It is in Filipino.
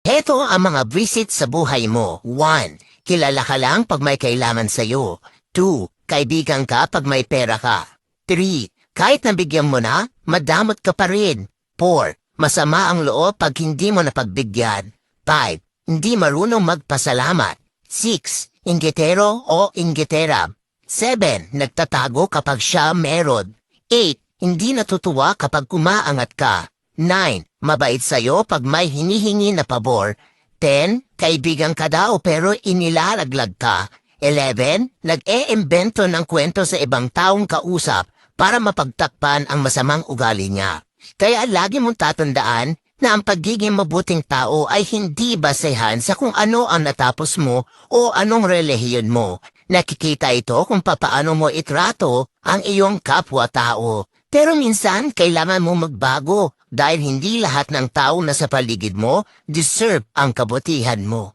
Heto ang mga visit sa buhay mo. 1. Kilala ka lang pag may kailangan sa'yo. 2. Kaibigan ka pag may pera ka. 3. Kahit nabigyan mo na, madamot ka pa rin. 4. Masama ang loob pag hindi mo napagbigyan. 5. Hindi marunong magpasalamat. 6. Inggitero o inggitera. 7. Nagtatago kapag siya meron. 8. Hindi natutuwa kapag kumaangat ka. 9. Mabait sa'yo pag may hinihingi na pabor. 10. Kaibigan ka daw pero inilalaglag ka. 11. Nag-e-imbento ng kwento sa ibang taong kausap para mapagtakpan ang masamang ugali niya. Kaya lagi mong tatandaan na ang pagiging mabuting tao ay hindi basehan sa kung ano ang natapos mo o anong relihiyon mo. Nakikita ito kung papaano mo itrato ang iyong kapwa-tao. Pero minsan kailangan mo magbago dahil hindi lahat ng tao na sa paligid mo deserve ang kabutihan mo.